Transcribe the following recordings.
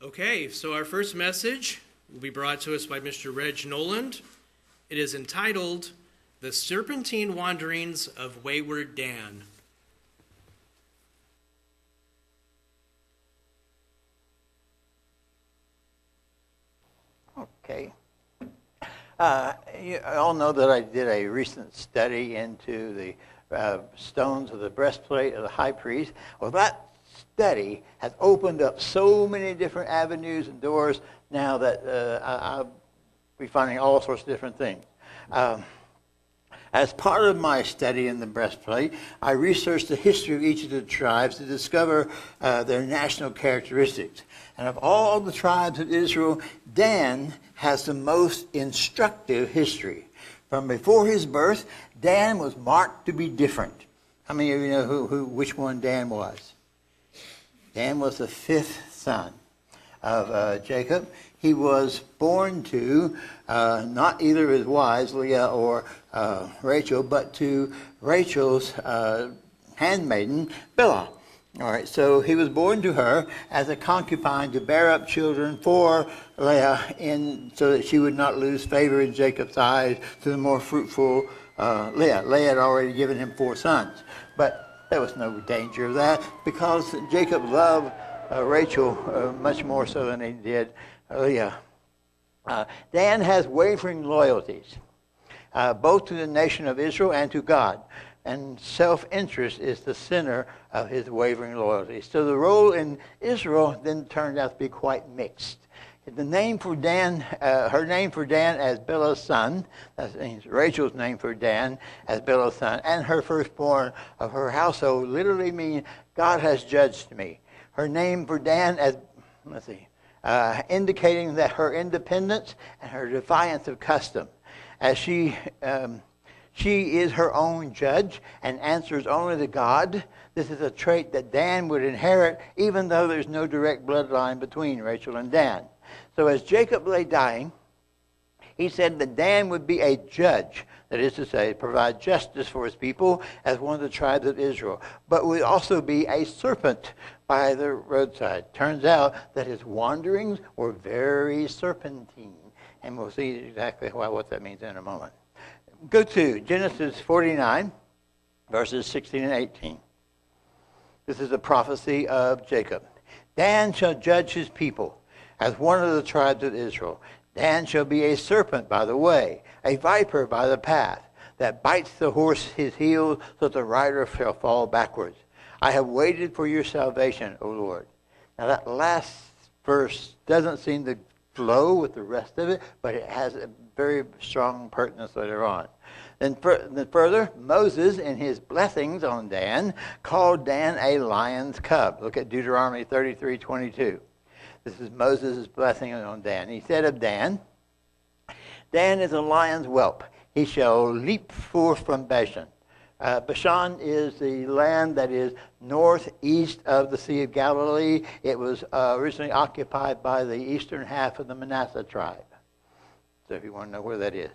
Okay, so our first message will be brought to us by Mr. Reg Noland. It is entitled, The Serpentine Wanderings of Wayward Dan. Okay. You all know that I did a recent study into the stones of the breastplate of the high priest. Well, that study has opened up so many different avenues and doors now that I'll be finding all sorts of different things. As part of my study in the breastplate, I researched the history of each of the tribes to discover their national characteristics. And of all the tribes of Israel, Dan has the most instructive history. From before his birth, Dan was marked to be different. How many of you know which one Dan was? Dan was the fifth son of Jacob. He was born to not either of his wives, Leah or Rachel, but to Rachel's handmaiden, Bilhah. All right, so he was born to her as a concubine to bear up children for Leah, so that she would not lose favor in Jacob's eyes to the more fruitful Leah. Leah had already given him 4 sons, but there was no danger of that because Jacob loved Rachel much more so than he did Leah. Dan has wavering loyalties, both to the nation of Israel and to God. And self-interest is the center of his wavering loyalty. So the role in Israel then turned out to be quite mixed. The name for Dan, her name for Dan as Bilhah's son, that means Rachel's name for Dan as Bilhah's son, and her firstborn of her household literally mean God has judged me. Her name for Dan as, indicating that her independence and her defiance of custom, as she is her own judge and answers only to God. This is a trait that Dan would inherit, even though there's no direct bloodline between Rachel and Dan. So as Jacob lay dying, he said that Dan would be a judge, that is to say, provide justice for his people as one of the tribes of Israel, but would also be a serpent by the roadside. Turns out that his wanderings were very serpentine, and we'll see exactly what that means in a moment. Go to Genesis 49, verses 16 and 18. This is a prophecy of Jacob. Dan shall judge his people as one of the tribes of Israel. Dan shall be a serpent by the way, a viper by the path, that bites the horse his heel, so that the rider shall fall backwards. I have waited for your salvation, O Lord. Now that last verse doesn't seem to flow with the rest of it, but it has a very strong pertinence later on. Then further, Moses, in his blessings on Dan, called Dan a lion's cub. Look at Deuteronomy 33:22. This is Moses' blessing on Dan. He said of Dan, Dan is a lion's whelp. He shall leap forth from Bashan. Bashan is the land that is northeast of the Sea of Galilee. It was originally occupied by the eastern half of the Manasseh tribe. So if you want to know where that is.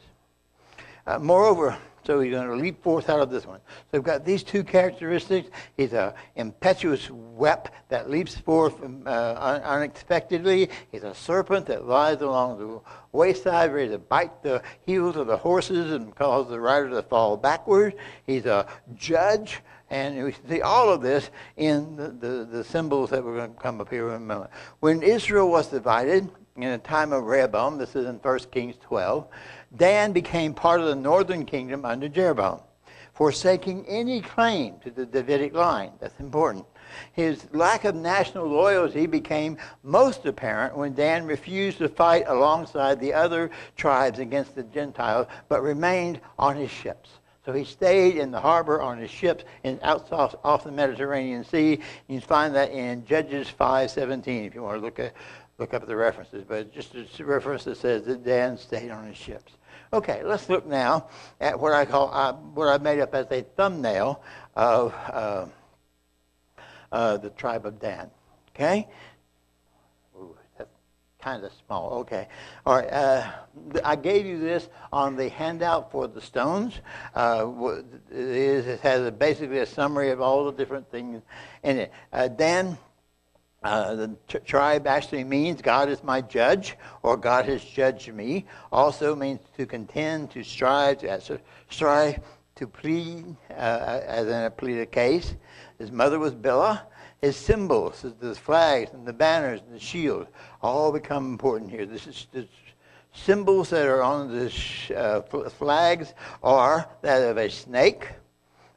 Moreover, so he's going to leap forth out of this one. So we've got these two characteristics. He's an impetuous whelp that leaps forth unexpectedly. He's a serpent that lies along the wayside, ready to bite the heels of the horses and cause the rider to fall backward. He's a judge. And we see all of this in the symbols that we're going to come up here in a moment. When Israel was divided in the time of Rehoboam, this is in 1 Kings 12, Dan became part of the northern kingdom under Jeroboam, forsaking any claim to the Davidic line. That's important. His lack of national loyalty became most apparent when Dan refused to fight alongside the other tribes against the Gentiles, but remained on his ships. So he stayed in the harbor on his ships off the Mediterranean Sea. You can find that in Judges 5:17 if you want to look up the references. But just a reference that says that Dan stayed on his ships. Okay, let's look now at what I've made up as a thumbnail of the tribe of Dan. Okay? Ooh, that's kind of small. Okay. All right. I gave you this on the handout for the stones. It has basically a summary of all the different things in it. Dan The tribe actually means God is my judge, or God has judged me. Also means to contend, to strive, to plead, as in a pleaded case. His mother was Bilhah. His symbols, the flags and the banners and the shield, all become important here. This symbols that are on the flags are that of a snake,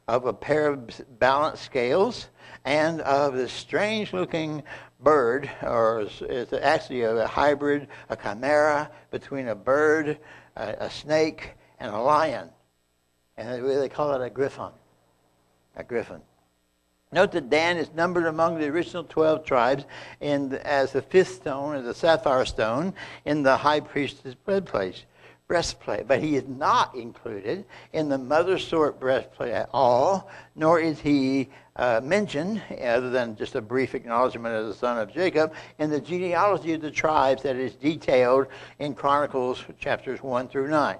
of a pair of balanced scales, and of this strange-looking bird, or it's actually a hybrid, a chimera between a bird, a snake, and a lion. And they call it a griffon. A griffon. Note that Dan is numbered among the original 12 tribes as the fifth stone, as the sapphire stone, in the high priest's breastplate. But he is not included in the mother sort breastplate at all, nor is he mentioned, other than just a brief acknowledgement as the son of Jacob, in the genealogy of the tribes that is detailed in Chronicles chapters 1 through 9.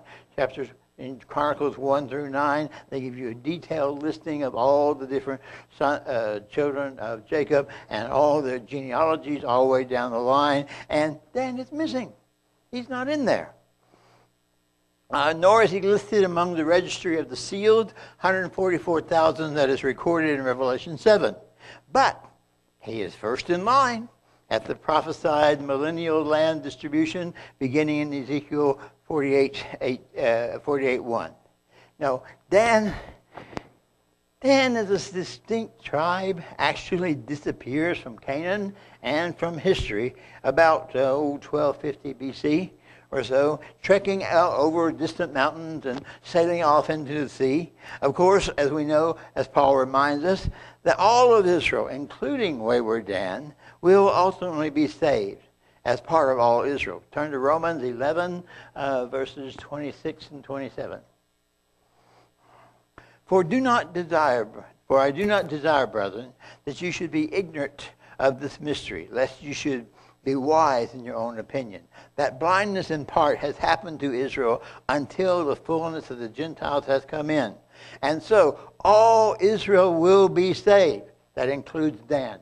In Chronicles 1 through 9, they give you a detailed listing of all the different children of Jacob and all their genealogies all the way down the line. And Dan is missing. He's not in there. Nor is he listed among the registry of the sealed 144,000 that is recorded in Revelation 7. But he is first in line at the prophesied millennial land distribution beginning in Ezekiel 48:1. Now, Dan as a distinct tribe actually disappears from Canaan and from history about 1250 BC or so, trekking out over distant mountains and sailing off into the sea. Of course, as we know, as Paul reminds us, that all of Israel, including Wayward Dan, will ultimately be saved as part of all Israel. Turn to Romans 11, verses 26 and 27. For I do not desire, brethren, that you should be ignorant of this mystery, lest you should be wise in your own opinion. That blindness in part has happened to Israel until the fullness of the Gentiles has come in. And so all Israel will be saved. That includes Dan.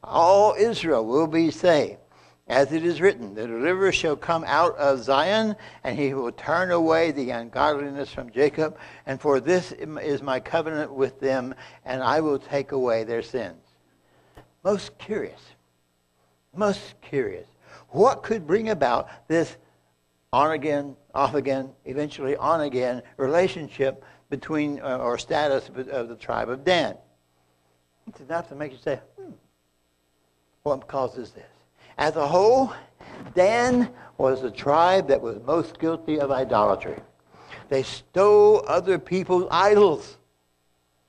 All Israel will be saved. As it is written, the deliverer shall come out of Zion, and he will turn away the ungodliness from Jacob. And for this is my covenant with them, and I will take away their sins. Most curious. What could bring about this on-again, off-again, eventually on-again relationship between, or status of the tribe of Dan? It's enough to make you say, what causes this? As a whole, Dan was the tribe that was most guilty of idolatry. They stole other people's idols.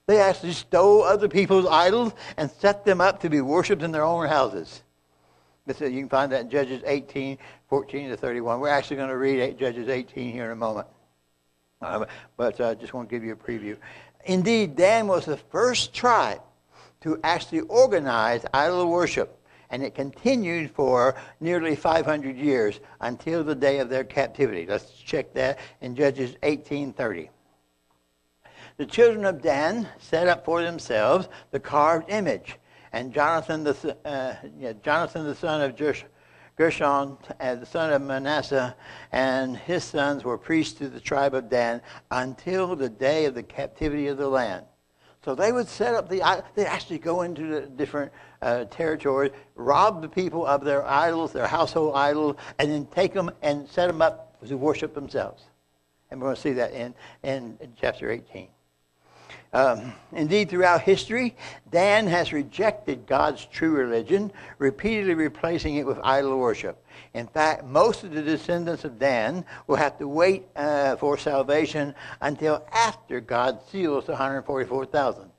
They actually stole other people's idols and set them up to be worshipped in their own houses. You can find that in Judges 18, 14 to 31. We're actually going to read Judges 18 here in a moment. But I just want to give you a preview. Indeed, Dan was the first tribe to actually organize idol worship. And it continued for nearly 500 years until the day of their captivity. Let's check that in Judges 18:30. The children of Dan set up for themselves the carved image. And Jonathan the son of Gershon, and the son of Manasseh, and his sons were priests to the tribe of Dan until the day of the captivity of the land. So they would set up they'd actually go into the different territories, rob the people of their idols, their household idols, and then take them and set them up to worship themselves. And we're going to see that in chapter 18. Indeed, throughout history, Dan has rejected God's true religion, repeatedly replacing it with idol worship. In fact, most of the descendants of Dan will have to wait for salvation until after God seals the 144,000.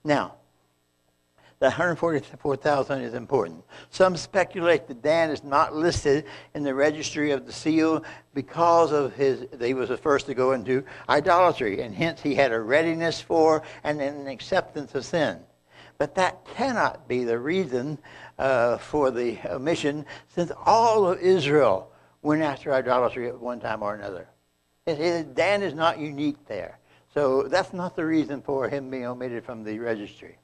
Now, the 144,000 is important. Some speculate that Dan is not listed in the registry of the seal because of he was the first to go into idolatry, and hence he had a readiness for and an acceptance of sin. But that cannot be the reason for the omission, since all of Israel went after idolatry at one time or another. Dan is not unique there. So that's not the reason for him being omitted from the registry.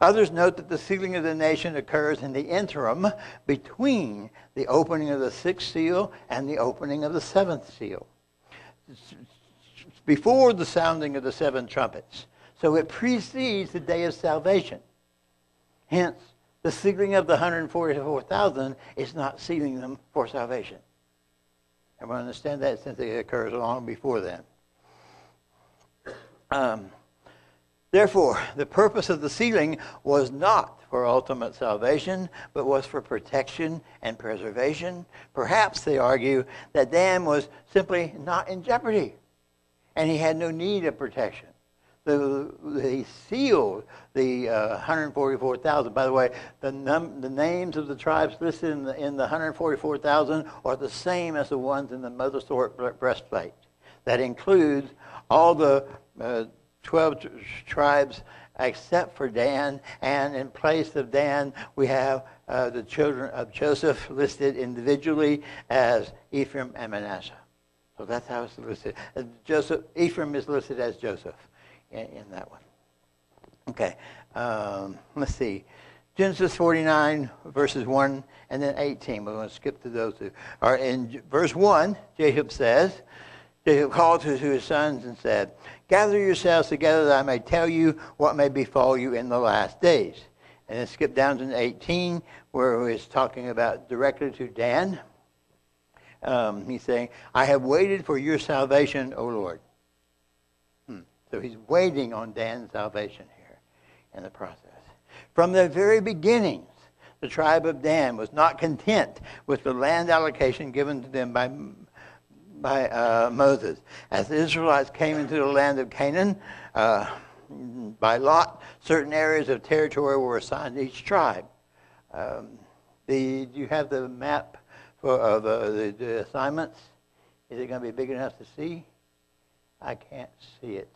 Others note that the sealing of the nation occurs in the interim between the opening of the sixth seal and the opening of the seventh seal, before the sounding of the seven trumpets. So it precedes the day of salvation. Hence, the sealing of the 144,000 is not sealing them for salvation. Everyone understand that, since it occurs long before then. Therefore, the purpose of the sealing was not for ultimate salvation, but was for protection and preservation. Perhaps, they argue, that Dan was simply not in jeopardy, and he had no need of protection. They sealed the 144,000. By the way, the names of the tribes listed in the 144,000 are the same as the ones in the Mother-sword breastplate. That includes all the 12 tribes except for Dan, and in place of Dan, we have the children of Joseph listed individually as Ephraim and Manasseh. So that's how it's listed. Ephraim is listed as Joseph in that one. Okay, let's see. Genesis 49, verses 1 and then 18. We're going to skip to those two. All right, in verse 1, Jacob called to his sons and said, "Gather yourselves together that I may tell you what may befall you in the last days." And then skip down to 18, where he's talking about directly to Dan. He's saying, "I have waited for your salvation, O Lord." So he's waiting on Dan's salvation here in the process. From the very beginnings, the tribe of Dan was not content with the land allocation given to them by Moses. As the Israelites came into the land of Canaan, by lot, certain areas of territory were assigned to each tribe. Do you have the map for the assignments? Is it going to be big enough to see? I can't see it.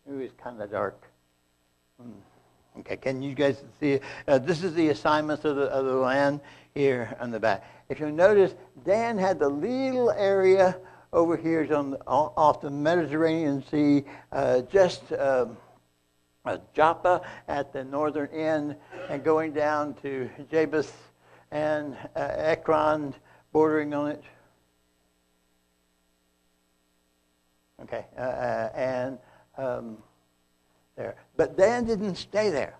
It was kind of dark. Okay, can you guys see it? This is the assignments of the land here on the back. If you notice, Dan had the little area over here off the Mediterranean Sea, just Joppa at the northern end, and going down to Jabus and Ekron, bordering on it. Okay, there. But Dan didn't stay there.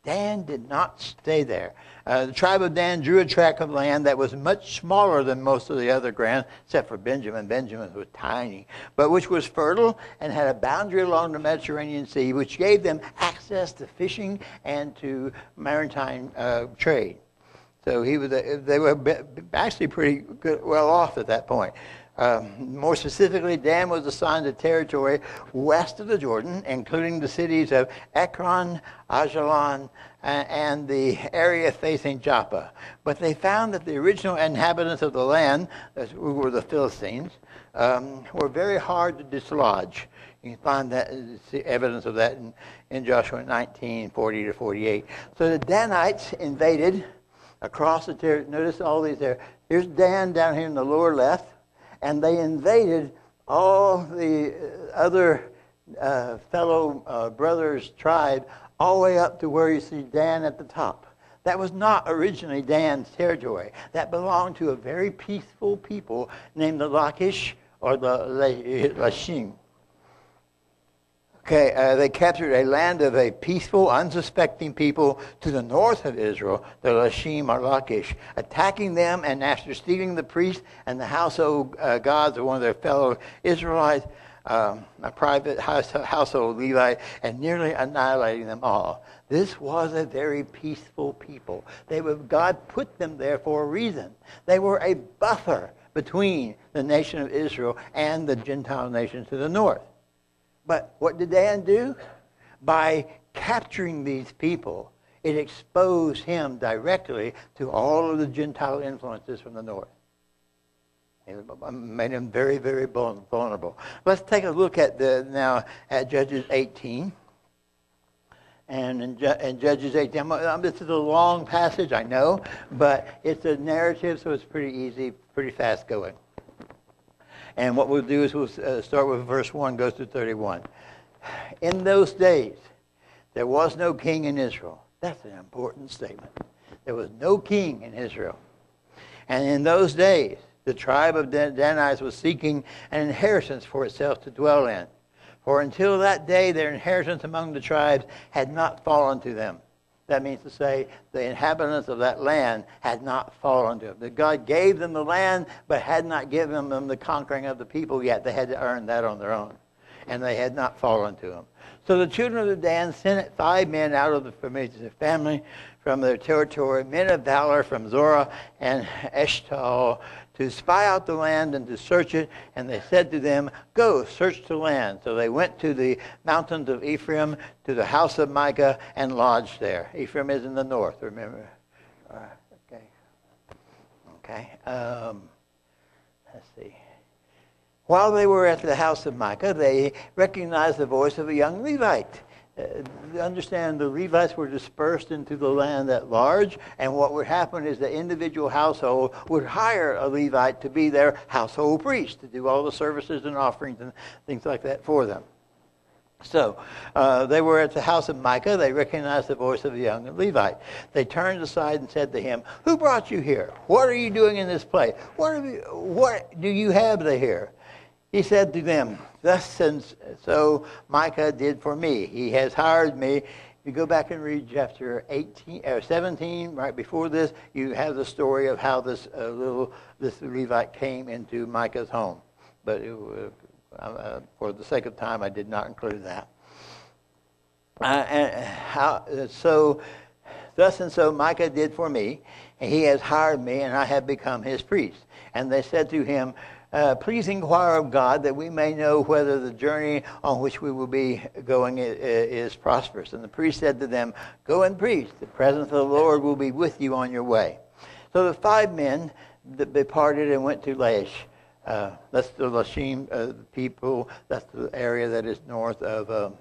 Dan did not stay there. The tribe of Dan drew a tract of land that was much smaller than most of the other ground, except for Benjamin. Benjamin was tiny, but which was fertile and had a boundary along the Mediterranean Sea, which gave them access to fishing and to maritime trade. So they were actually pretty well off at that point. More specifically, Dan was assigned a territory west of the Jordan, including the cities of Ekron, Ajalon, and the area facing Joppa. But they found that the original inhabitants of the land, who were the Philistines, were very hard to dislodge. You can find that evidence of that in Joshua 19, 40 to 48. So the Danites invaded across the territory. Notice all these there. Here's Dan down here in the lower left. And they invaded all the other fellow brothers' tribe all the way up to where you see Dan at the top. That was not originally Dan's territory. That belonged to a very peaceful people named the Lachish or the Lashim. Okay, they captured a land of a peaceful, unsuspecting people to the north of Israel, the Lashim or Lachish, attacking them, and after stealing the priests and the household gods of one of their fellow Israelites, a private household Levite, and nearly annihilating them all. This was a very peaceful people. God put them there for a reason. They were a buffer between the nation of Israel and the Gentile nation to the north. But what did Dan do? By capturing these people, it exposed him directly to all of the Gentile influences from the north. It made him very, very vulnerable. Let's take a look at now at Judges 18. And in Judges 18, this is a long passage, I know, but it's a narrative, so it's pretty easy, pretty fast going. And what we'll do is we'll start with verse 1, goes to 31. In those days, There was no king in Israel. That's an important statement. There was no king in Israel. And in those days, the tribe of Danites was seeking an inheritance for itself to dwell in. For until that day, their inheritance among the tribes had not fallen to them. That means to say the inhabitants of that land had not fallen to them. That God gave them the land, but had not given them the conquering of the people yet. They had to earn that on their own. And they had not fallen to them. So the children of Dan sent 5 men out of the family from their territory, men of valor from Zorah and Eshtaol, to spy out the land and to search it. And they said to them, "Go, search the land." So they went to the mountains of Ephraim, to the house of Micah, and lodged there. Ephraim is in the north, remember? Okay. Let's see. While they were at the house of Micah, they recognized the voice of a young Levite. Understand, the Levites were dispersed into the land at large, and what would happen is the individual household would hire a Levite to be their household priest, to do all the services and offerings and things like that for them. So they were at the house of Micah. They recognized the voice of a young Levite. They turned aside and said to him, "Who brought you here? What are you doing in this place? What do you have here?" He said to them, "Thus and so Micah did for me. He has hired me." If you go back and read chapter 17, right before this, you have the story of how this Levite came into Micah's home. But for the sake of time, I did not include that. Thus and so Micah did for me, and he has hired me, and I have become his priest. And they said to him, "Please inquire of God that we may know whether the journey on which we will be going is prosperous." And the priest said to them, "Go and preach. The presence of the Lord will be with you on your way." So the 5 men departed and went to Laish. That's the Lashim people. That's the area that is north of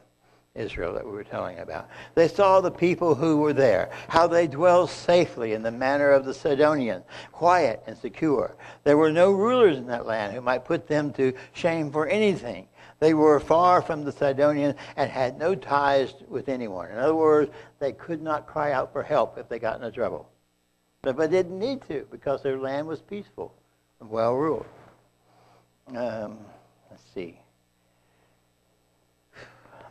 Israel that we were telling about. They saw the people who were there, how they dwelled safely in the manner of the Sidonians, quiet and secure. There were no rulers in that land who might put them to shame for anything. They were far from the Sidonians and had no ties with anyone. In other words, they could not cry out for help if they got into trouble. But they didn't need to, because their land was peaceful and well ruled. Let's see.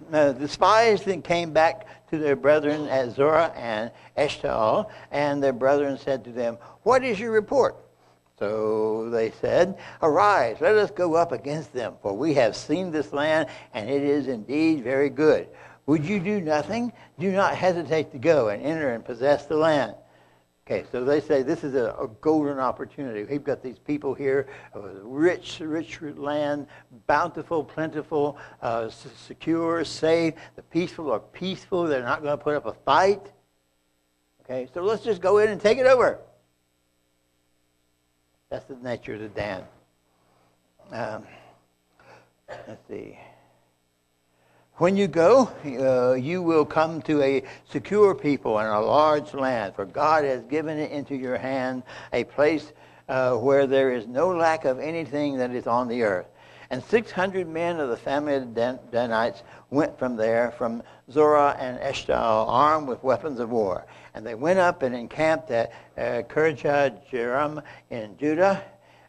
The spies then came back to their brethren at Zorah and Eshtaol, and their brethren said to them, "What is your report?" So they said, "Arise, let us go up against them, for we have seen this land, and it is indeed very good. Would you do nothing? Do not hesitate to go and enter and possess the land." Okay, so they say this is a golden opportunity. We've got these people here, rich land, bountiful, plentiful, secure, safe. The peaceful are peaceful. They're not going to put up a fight. Okay, so let's just go in and take it over. That's the nature of the Dan. Let's see. When you go, you will come to a secure people and a large land, for God has given it into your hand, a place where there is no lack of anything that is on the earth. And 600 men of the family of the Danites went from there, from Zorah and Eshtaol, armed with weapons of war. And they went up and encamped at Kirjath-jearim in Judah.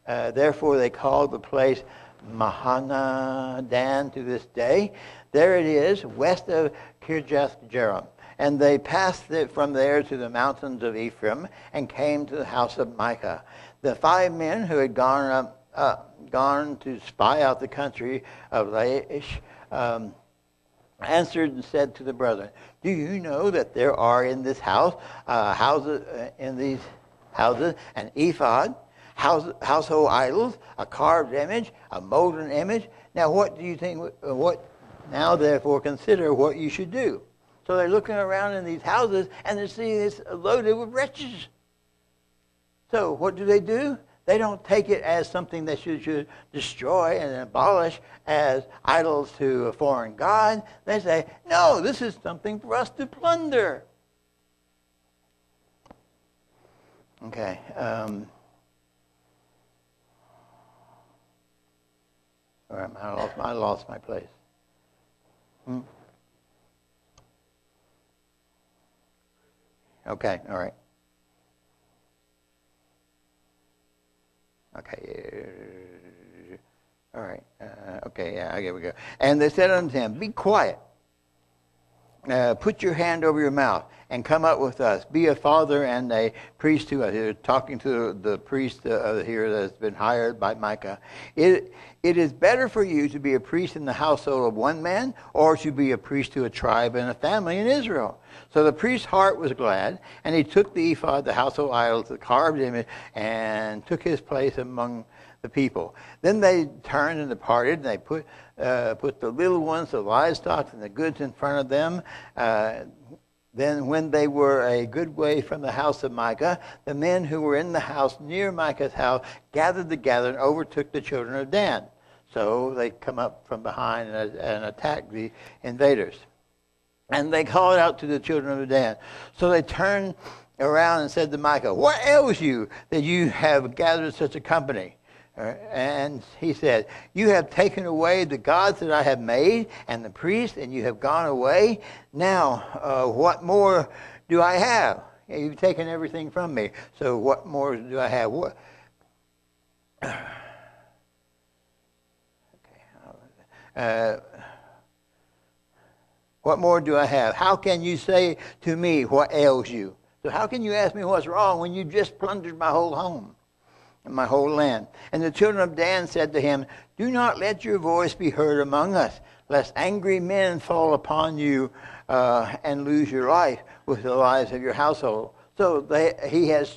Therefore they called the place Mahanadan to this day. There it is, west of Kirjath-jearim. And they passed from there to the mountains of Ephraim and came to the house of Micah. The 5 men who had gone to spy out the country of Laish answered and said to the brethren, "Do you know that there are in this house an ephod, household idols, a carved image, a molten image? Now what do you think? Now therefore consider what you should do." So they're looking around in these houses and they're seeing this loaded with wretches. So what do? They don't take it as something that should destroy and abolish as idols to a foreign god. They say, "No, this is something for us to plunder." Okay. All right, I lost my place. Okay, all right. Okay. All right. Okay, yeah, here we go. And they said unto him, Be quiet. Put your hand over your mouth and come up with us. Be a father and a priest to us. They're talking to the priest here that's been hired by Micah. It is better for you to be a priest in the household of one man, or to be a priest to a tribe and a family in Israel. So the priest's heart was glad, and he took the ephod, the household idols, the carved image, and took his place among the people. Then they turned and departed, and they put the little ones, the livestock, and the goods in front of them. Then when they were a good way from the house of Micah, the men who were in the house near Micah's house gathered together and overtook the children of Dan. So they come up from behind and attack the invaders. And they called out to the children of Dan. So they turned around and said to Micah, What ails you that you have gathered such a company? And he said, You have taken away the gods that I have made and the priests, and you have gone away. Now, what more do I have? You've taken everything from me. So what more do I have? What? What more do I have? How can you say to me what ails you? So how can you ask me what's wrong when you just plundered my whole home and my whole land? And the children of Dan said to him, Do not let your voice be heard among us, lest angry men fall upon you and lose your life with the lives of your household. So he has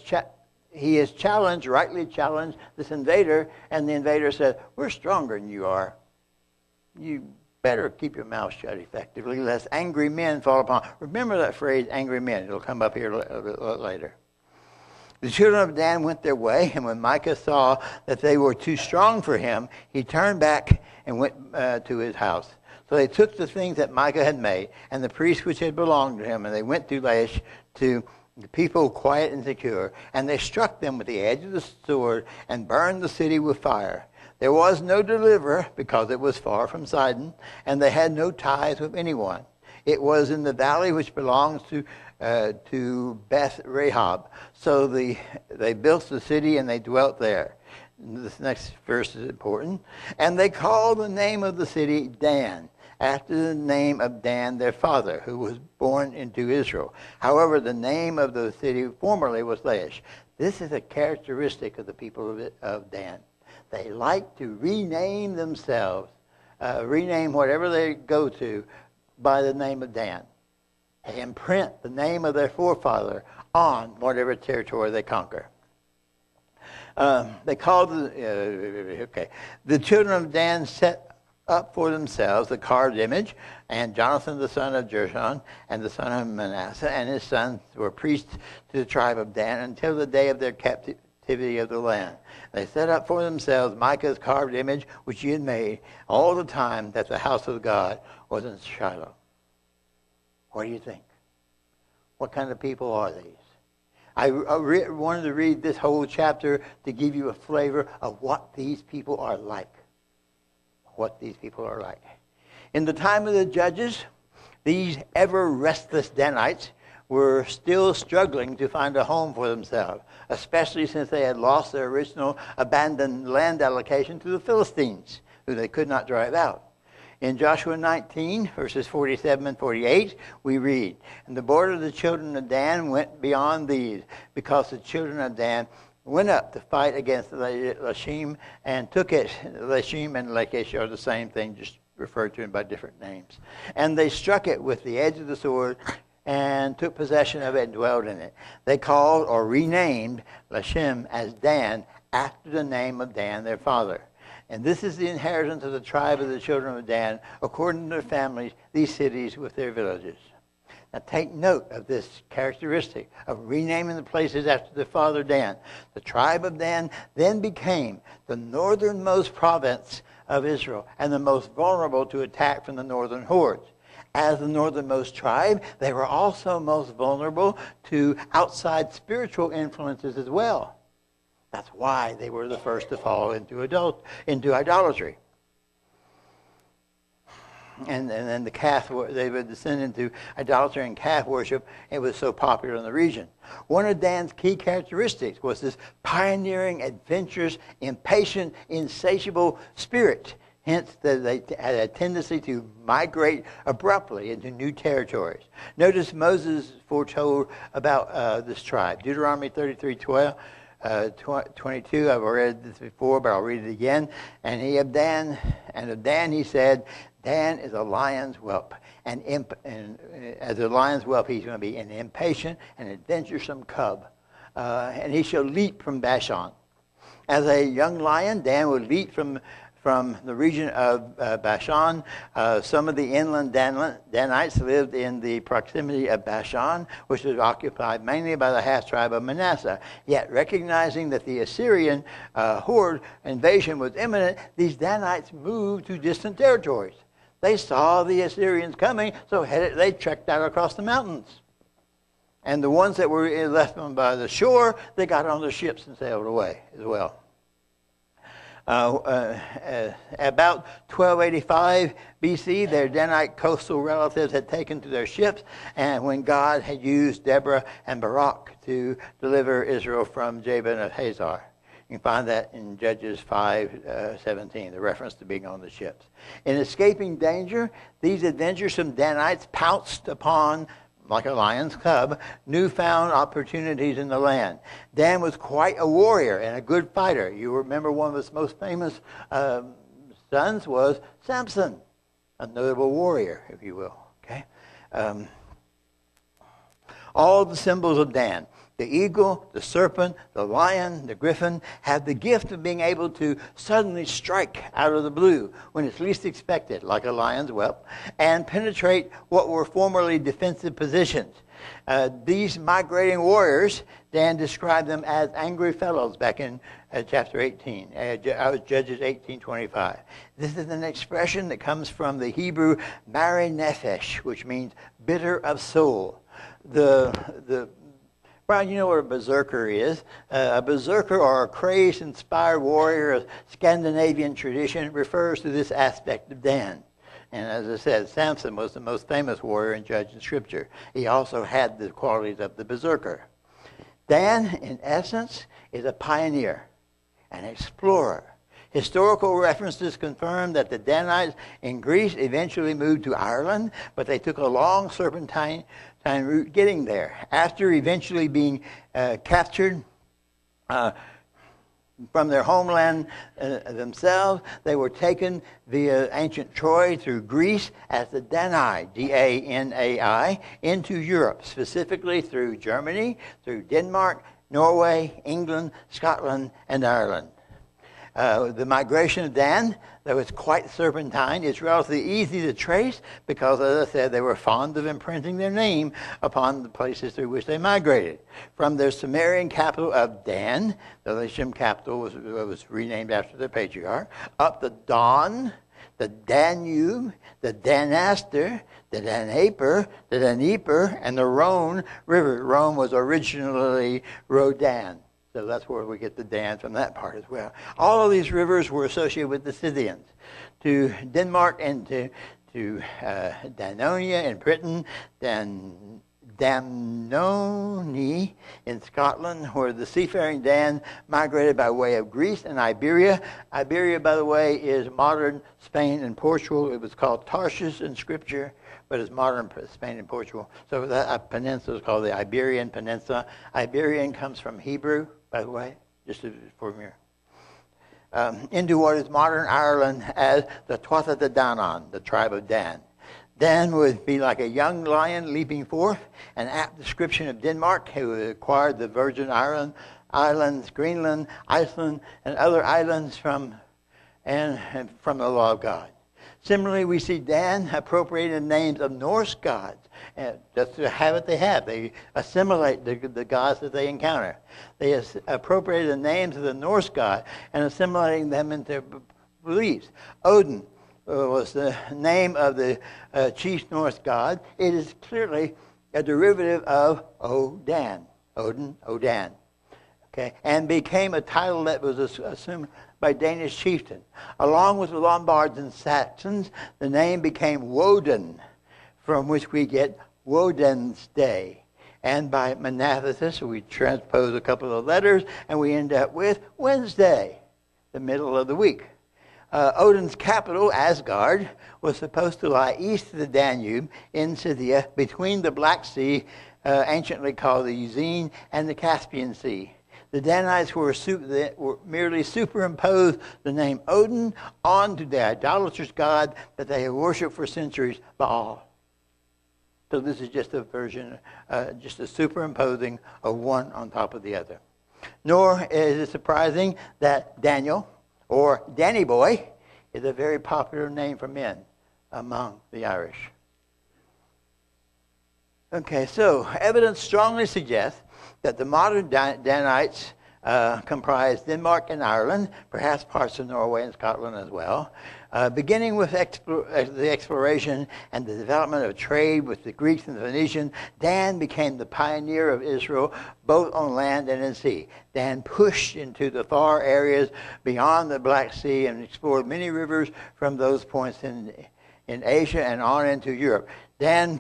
challenged, rightly challenged this invader, and the invader said, We're stronger than you are. You better keep your mouth shut effectively, lest angry men fall upon. Remember that phrase, angry men. It'll come up here a little later. The children of Dan went their way, and when Micah saw that they were too strong for him, he turned back and went to his house. So they took the things that Micah had made, and the priests which had belonged to him, and they went to Laish to the people quiet and secure, and they struck them with the edge of the sword and burned the city with fire. There was no deliverer, because it was far from Sidon, and they had no ties with anyone. It was in the valley which belongs to Beth Rahab. So they built the city and they dwelt there. This next verse is important. And they called the name of the city Dan, after the name of Dan their father, who was born into Israel. However, the name of the city formerly was Laish. This is a characteristic of the people of Dan. They like to rename themselves, rename whatever they go to by the name of Dan. They imprint the name of their forefather on whatever territory they conquer. They called the children of Dan set up for themselves the carved image, and Jonathan the son of Gershon and the son of Manasseh and his sons were priests to the tribe of Dan until the day of their captivity of the land. They set up for themselves Micah's carved image, which he had made all the time that the house of God was in Shiloh. What do you think? What kind of people are these? I wanted to read this whole chapter to give you a flavor of what these people are like. What these people are like. In the time of the judges, these ever restless Danites were still struggling to find a home for themselves, especially since they had lost their original abandoned land allocation to the Philistines, who they could not drive out. In Joshua 19, verses 47 and 48, we read, And the border of the children of Dan went beyond these, because the children of Dan went up to fight against Lashim and took it. Lashim and Lachish are the same thing, just referred to them by different names. And they struck it with the edge of the sword and took possession of it and dwelled in it. They called or renamed Lashim as Dan, after the name of Dan, their father. And this is the inheritance of the tribe of the children of Dan, according to their families, these cities with their villages. Now take note of this characteristic of renaming the places after the father Dan. The tribe of Dan then became the northernmost province of Israel and the most vulnerable to attack from the northern hordes. As the northernmost tribe, they were also most vulnerable to outside spiritual influences as well. That's why they were the first to fall into idolatry. and then the calf, they were descended into idolatry and calf worship. It was so popular in the region. One of Dan's key characteristics was this pioneering, adventurous, impatient, insatiable spirit. Hence, they had a tendency to migrate abruptly into new territories. Notice Moses foretold about this tribe. Deuteronomy 33:12. 22, I've read this before, but I'll read it again. And of Dan he said, Dan is a lion's whelp. And as a lion's whelp, he's going to be an impatient and adventuresome cub. And he shall leap from Bashan. As a young lion, Dan would leap from the region of Bashan. Some of the inland Danites lived in the proximity of Bashan, which was occupied mainly by the half-tribe of Manasseh. Yet, recognizing that the Assyrian horde invasion was imminent, these Danites moved to distant territories. They saw the Assyrians coming, so they trekked out across the mountains. And the ones that were left by the shore, they got on the ships and sailed away as well. About 1285 BC, their Danite coastal relatives had taken to their ships, and when God had used Deborah and Barak to deliver Israel from Jabin of Hazor. You can find that in Judges 5:17, the reference to being on the ships. In escaping danger, these adventuresome Danites pounced upon, like a lion's cub, newfound opportunities in the land. Dan was quite a warrior and a good fighter. You remember one of his most famous sons was Samson, a notable warrior, if you will. Okay, all the symbols of Dan, the eagle, the serpent, the lion, the griffin, have the gift of being able to suddenly strike out of the blue when it's least expected, like a lion's whelp, and penetrate what were formerly defensive positions. These migrating warriors, Dan described them as angry fellows back in chapter 18, Judges 18:25. This is an expression that comes from the Hebrew mari nefesh, which means bitter of soul. Brian, you know what a berserker is. A berserker, or a crazed-inspired warrior of Scandinavian tradition, refers to this aspect of Dan. And as I said, Samson was the most famous warrior in Judge in Scripture. He also had the qualities of the berserker. Dan, in essence, is a pioneer, an explorer. Historical references confirm that the Danites in Greece eventually moved to Ireland, but they took a long serpentine route getting there. After eventually being captured from their homeland themselves, they were taken via ancient Troy through Greece as the Danai, D-A-N-A-I, into Europe, specifically through Germany, through Denmark, Norway, England, Scotland, and Ireland. The migration of Dan, though it's quite serpentine, is relatively easy to trace because, as I said, they were fond of imprinting their name upon the places through which they migrated. From their Sumerian capital of Dan, the Lycium capital was renamed after the patriarch, up the Don, the Danube, the Danaster, the Danaper, the Dnieper, and the Rhone River. Rhone was originally Rodan. So that's where we get the Dan from that part as well. All of these rivers were associated with the Scythians. To Denmark and to Danonia in Britain, Damnoni in Scotland, where the seafaring Dan migrated by way of Greece and Iberia. Iberia, by the way, is modern Spain and Portugal. It was called Tarshish in Scripture, but it's modern Spain and Portugal. So that peninsula is called the Iberian Peninsula. Iberian comes from Hebrew, by the way, just for your into what is modern Ireland as the Tuatha De Danann, the tribe of Dan. Dan would be like a young lion leaping forth, an apt description of Denmark, who acquired the Virgin Islands, Greenland, Iceland, and other islands from the law of God. Similarly, we see Dan appropriated names of Norse gods. That's the habit they have. They assimilate the gods that they encounter. They appropriated the names of the Norse god and assimilating them into their beliefs. Odin was the name of the chief Norse god. It is clearly a derivative of Odin, Odin, Odan. Okay, and became a title that was assumed by Danish chieftain. Along with the Lombards and Saxons, the name became Woden, from which we get Woden's Day. And by Monathesis, we transpose a couple of letters, and we end up with Wednesday, the middle of the week. Odin's capital, Asgard, was supposed to lie east of the Danube in Scythia, between the Black Sea, anciently called the Euxine, and the Caspian Sea. The Danites were merely superimposed the name Odin onto the idolatrous god that they had worshipped for centuries, Baal. So this is just a version, just a superimposing of one on top of the other. Nor is it surprising that Daniel, or Danny Boy, is a very popular name for men among the Irish. Okay, so evidence strongly suggests that the modern Danites comprise Denmark and Ireland, perhaps parts of Norway and Scotland as well. Beginning with the exploration and the development of trade with the Greeks and the Phoenicians, Dan became the pioneer of Israel, both on land and in sea. Dan pushed into the far areas beyond the Black Sea and explored many rivers from those points in Asia and on into Europe. Dan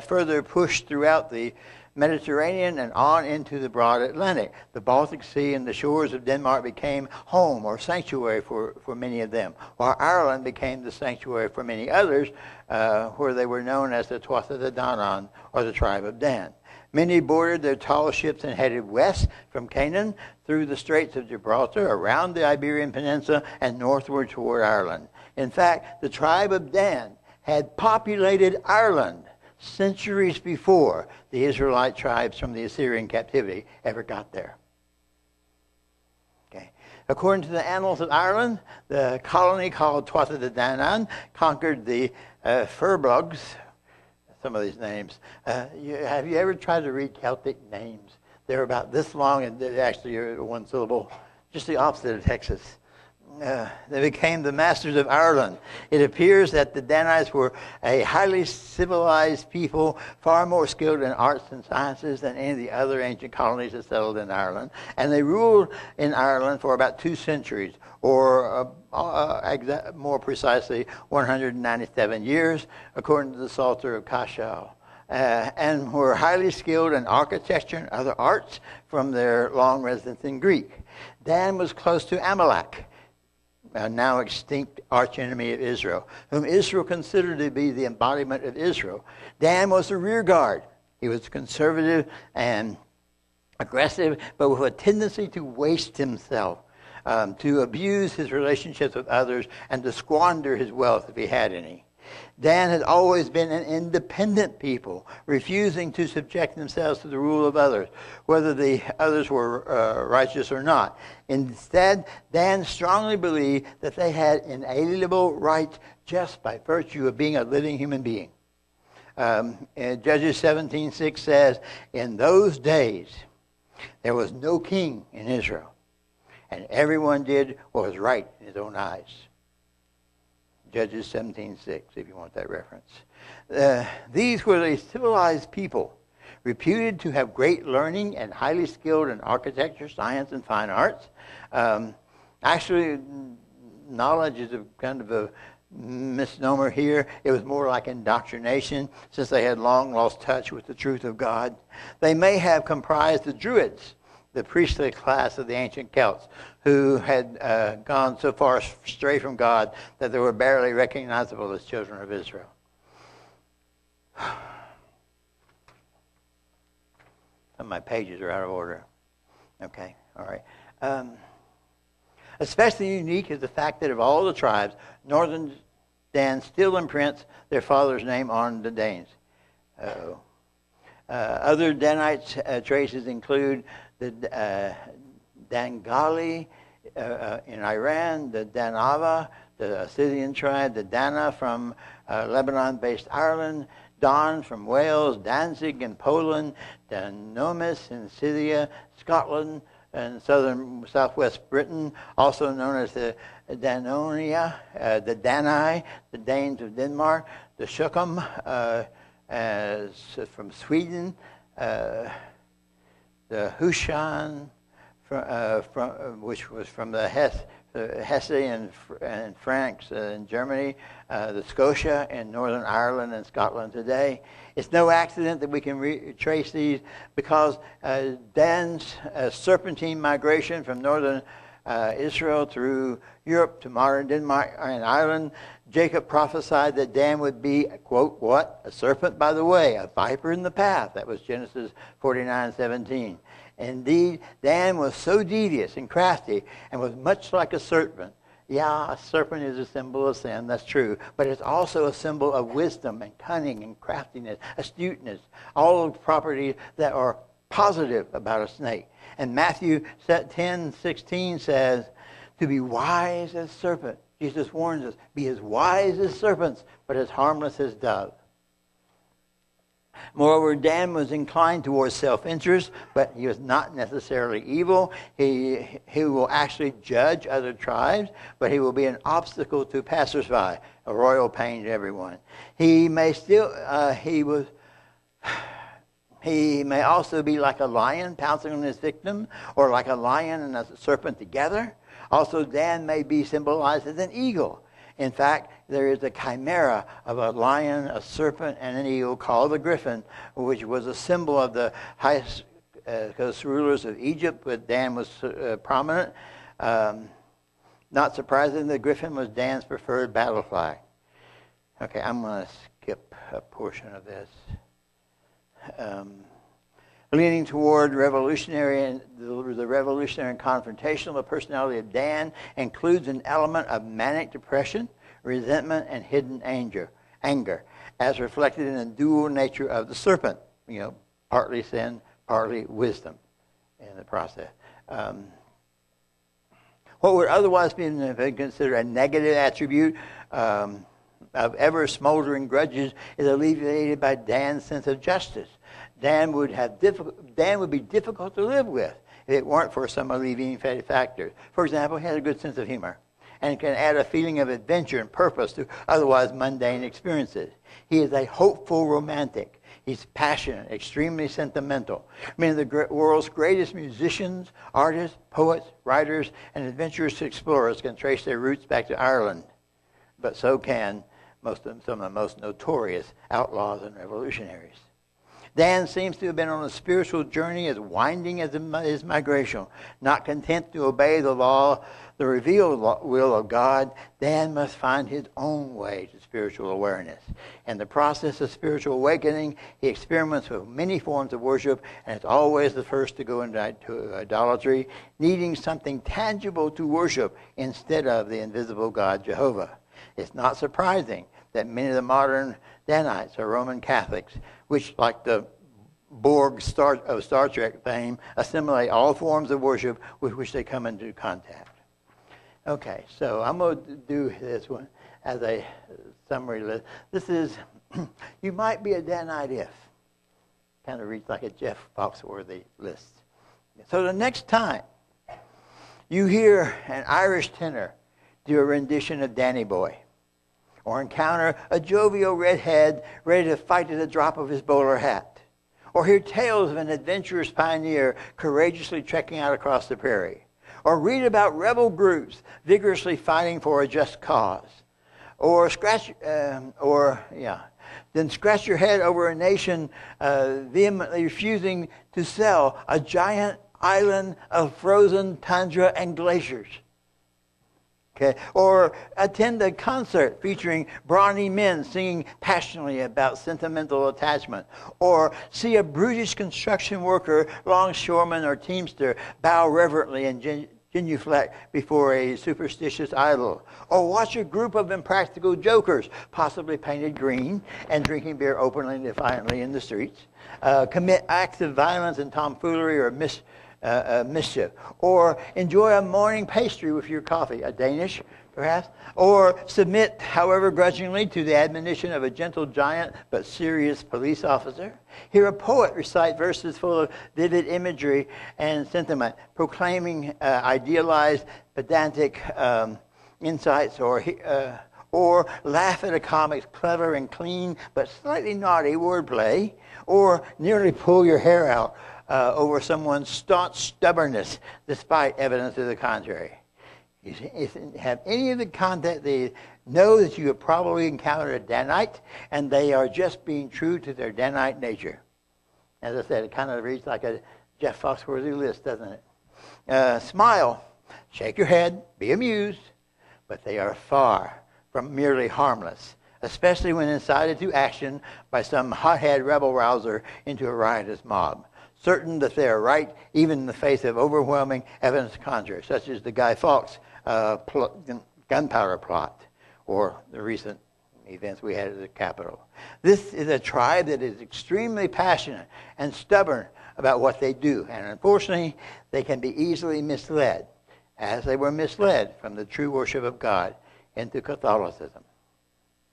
further pushed throughout the Mediterranean and on into the broad Atlantic. The Baltic Sea and the shores of Denmark became home or sanctuary for many of them, while Ireland became the sanctuary for many others, where they were known as the Tuatha De Danann, or the tribe of Dan. Many boarded their tall ships and headed west from Canaan through the Straits of Gibraltar, around the Iberian Peninsula, and northward toward Ireland. In fact, the tribe of Dan had populated Ireland centuries before the Israelite tribes from the Assyrian captivity ever got there. Okay. According to the Annals of Ireland, the colony called Tuatha De Danann conquered the Firbolgs. Some of these names. Have you ever tried to read Celtic names? They're about this long, and they actually are one syllable, just the opposite of Texas. They became the masters of Ireland. It appears that the Danites were a highly civilized people, far more skilled in arts and sciences than any of the other ancient colonies that settled in Ireland. And they ruled in Ireland for about 2 centuries, or more precisely, 197 years, according to the Psalter of Cashel. And were highly skilled in architecture and other arts from their long residence in Greek. Dan was close to Amalek, a now extinct archenemy of Israel, whom Israel considered to be the embodiment of Israel. Dan was the rear guard. He was conservative and aggressive, but with a tendency to waste himself, to abuse his relationships with others, and to squander his wealth if he had any. Dan had always been an independent people, refusing to subject themselves to the rule of others, whether the others were righteous or not. Instead, Dan strongly believed that they had inalienable rights just by virtue of being a living human being. Judges 17:6 says, "In those days there was no king in Israel, and everyone did what was right in his own eyes." Judges 17:6, if you want that reference. These were a civilized people, reputed to have great learning and highly skilled in architecture, science, and fine arts. Actually, knowledge is a kind of a misnomer here. It was more like indoctrination, since they had long lost touch with the truth of God. They may have comprised the Druids, the priestly class of the ancient Celts, who had gone so far astray from God that they were barely recognizable as children of Israel. Some of my pages are out of order. Okay, all right. Especially unique is the fact that of all the tribes, northern Dan still imprints their father's name on the Danes. Other Danites traces include the Dangali in Iran, the Danava, the Scythian tribe, the Dana from Lebanon-based Ireland, Don from Wales, Danzig in Poland, Danomis in Scythia, Scotland, and southwest Britain, also known as the Danonia, the Danai, the Danes of Denmark, the Shukum from Sweden, the Hushan which was from the Hesse and Franks in Germany, the Scotia in Northern Ireland and Scotland today. It's no accident that we can trace these because Dan's Serpentine migration from northern Israel through Europe to modern Denmark and Ireland, Jacob prophesied that Dan would be, quote, what? A serpent by the way, a viper in the path. That was Genesis 49:17. Indeed, Dan was so devious and crafty and was much like a serpent. Yeah, a serpent is a symbol of sin, that's true. But it's also a symbol of wisdom and cunning and craftiness, astuteness, all of the properties that are positive about a snake. And Matthew 10:16 says, to be wise as serpent. Jesus warns us, be as wise as serpents, but as harmless as doves. Moreover, Dan was inclined towards self-interest, but he was not necessarily evil. He will actually judge other tribes, but he will be an obstacle to passersby, a royal pain to everyone. He may also be like a lion pouncing on his victim, or like a lion and a serpent together. Also, Dan may be symbolized as an eagle. In fact, there is a chimera of a lion, a serpent, and an eagle called the griffin, which was a symbol of the highest rulers of Egypt, but Dan was prominent. Not surprising, the griffin was Dan's preferred battle flag. Okay, I'm going to skip a portion of this. Leaning toward the revolutionary and confrontational personality of Dan includes an element of manic depression, resentment, and hidden anger, as reflected in the dual nature of the serpent. Partly sin, partly wisdom in the process. What would otherwise be considered a negative attribute of ever smoldering grudges is alleviated by Dan's sense of justice. Dan would be difficult to live with if it weren't for some alleviating factors. For example, he has a good sense of humor and can add a feeling of adventure and purpose to otherwise mundane experiences. He is a hopeful romantic. He's passionate, extremely sentimental. Many of the world's greatest musicians, artists, poets, writers, and adventurous explorers can trace their roots back to Ireland, but so can some of the most notorious outlaws and revolutionaries. Dan seems to have been on a spiritual journey as winding as his migration. Not content to obey the law, the revealed will of God, Dan must find his own way to spiritual awareness. In the process of spiritual awakening, he experiments with many forms of worship, and is always the first to go into idolatry, needing something tangible to worship instead of the invisible God Jehovah. It's not surprising that many of the modern Danites are Roman Catholics, which, like the Borg of Star Trek fame, assimilate all forms of worship with which they come into contact. Okay, so I'm going to do this one as a summary list. This is, you might be a Danite if. Kind of reads like a Jeff Foxworthy list. So the next time you hear an Irish tenor do a rendition of Danny Boy, or encounter a jovial redhead ready to fight at the drop of his bowler hat, or hear tales of an adventurous pioneer courageously trekking out across the prairie, or read about rebel groups vigorously fighting for a just cause, then scratch your head over a nation vehemently refusing to sell a giant island of frozen tundra and glaciers. Okay. Or attend a concert featuring brawny men singing passionately about sentimental attachment. Or see a brutish construction worker, longshoreman, or teamster bow reverently and genuflect before a superstitious idol. Or watch a group of impractical jokers, possibly painted green and drinking beer openly and defiantly in the streets, commit acts of violence and tomfoolery or mischief, or enjoy a morning pastry with your coffee, a Danish perhaps, or submit, however grudgingly, to the admonition of a gentle giant but serious police officer. Hear a poet recite verses full of vivid imagery and sentiment, proclaiming idealized, pedantic insights, or laugh at a comic's clever and clean but slightly naughty wordplay, or nearly pull your hair out over someone's staunch stubbornness despite evidence to the contrary. If you have any of the content, they know that you have probably encountered a Danite, and they are just being true to their Danite nature. As I said, it kind of reads like a Jeff Foxworthy list, doesn't it? Smile, shake your head, be amused, but they are far from merely harmless, especially when incited to action by some hothead rebel-rouser into a riotous mob, certain that they are right even in the face of overwhelming evidence contrary, such as the Guy Fawkes gunpowder plot or the recent events we had at the Capitol. This is a tribe that is extremely passionate and stubborn about what they do, and unfortunately, they can be easily misled, as they were misled from the true worship of God into Catholicism.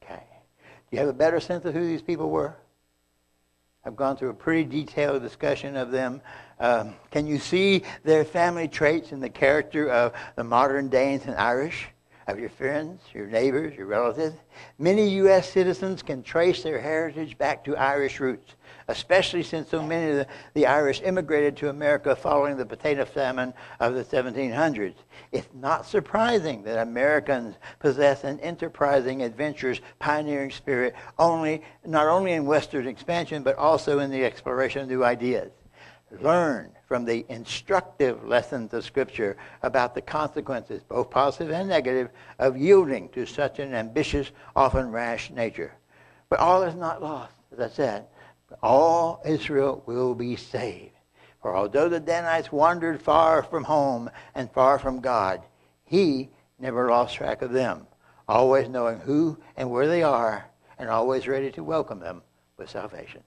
Okay. Do you have a better sense of who these people were? I've gone through a pretty detailed discussion of them. Can you see their family traits in the character of the modern Danes and Irish, of your friends, your neighbors, your relatives? Many U.S. citizens can trace their heritage back to Irish roots, especially since so many of the Irish immigrated to America following the potato famine of the 1700s. It's not surprising that Americans possess an enterprising, adventurous, pioneering spirit not only in Western expansion, but also in the exploration of new ideas. Learn from the instructive lessons of Scripture about the consequences, both positive and negative, of yielding to such an ambitious, often rash nature. But all is not lost, as I said. All Israel will be saved. For although the Danites wandered far from home and far from God, he never lost track of them, always knowing who and where they are, and always ready to welcome them with salvation.